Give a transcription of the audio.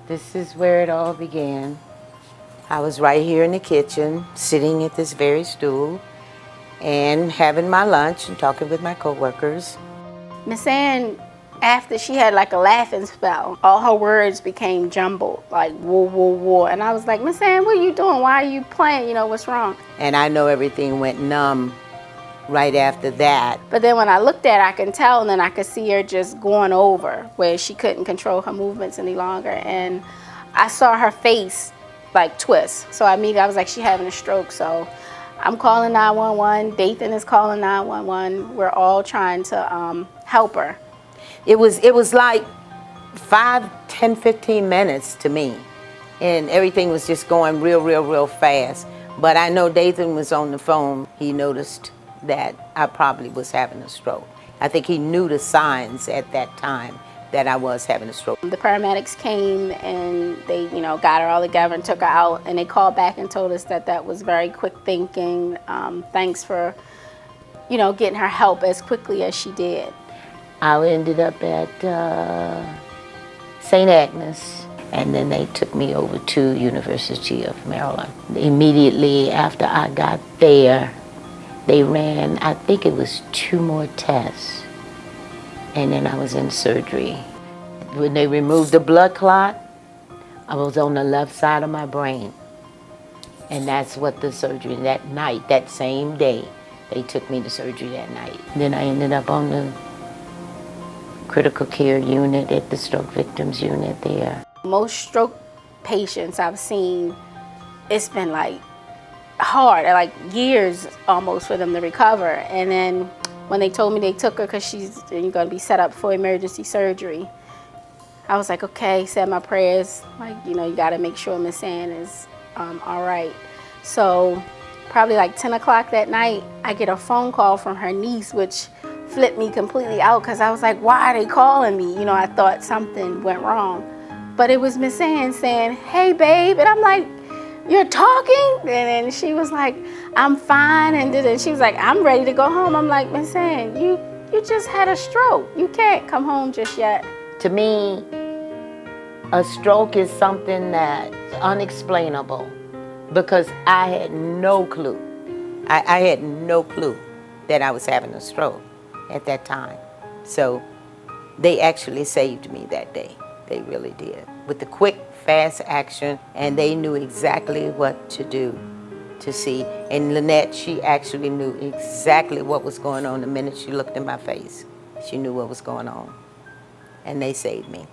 This is where it all began. I was right here in the kitchen, sitting at this very stool and having my lunch and talking with my coworkers. Miss Ann, after she had like a laughing spell, all her words became jumbled, like whoa, whoa, whoa. And I was like, Miss Ann, what are you doing? Why are you playing? You know, what's wrong? And I know everything went numb right after that. But then when I looked at her, I can tell, and then I could see her just going over where she couldn't control her movements any longer. And I saw her face like twist. So I was like, she having a stroke. So I'm calling 911. Dathan is calling 911. We're all trying to help her. It was like 5, 10, 15 minutes to me. And everything was just going real fast. But I know Dathan was on the phone. He noticed that I probably was having a stroke. I think he knew the signs at that time that I was having a stroke. The paramedics came and they, got her all together and took her out, and they called back and told us that that was very quick thinking. Thanks for, getting her help as quickly as she did. I ended up at St. Agnes, and then they took me over to University of Maryland. Immediately after I got there, they ran, I think it was 2 more tests, and then I was in surgery. When they removed the blood clot, I was on the left side of my brain. And that's what the surgery, that night, that same day, they took me to surgery that night. Then I ended up on the critical care unit at the stroke victims unit there. Most stroke patients I've seen, it's been like hard, like years almost for them to recover. And then when they told me they took her because she's going to be set up for emergency surgery, I was like, okay, said my prayers, like, you got to make sure Miss Ann is all right. So probably like 10 o'clock that night, I get a phone call from her niece, which flipped me completely out because I was like, why are they calling me? I thought something went wrong. But it was Miss Ann saying, hey, babe. And I'm like, you're talking? And then she was like, I'm fine. And then she was like, I'm ready to go home. I'm like, Miss Ann, you just had a stroke. You can't come home just yet. To me, a stroke is something that's unexplainable because I had no clue. I had no clue that I was having a stroke at that time. So they actually saved me that day. They really did. With the quick, fast action, and they knew exactly what to do to see. And Lynette, she actually knew exactly what was going on the minute she looked in my face. She knew what was going on, and they saved me.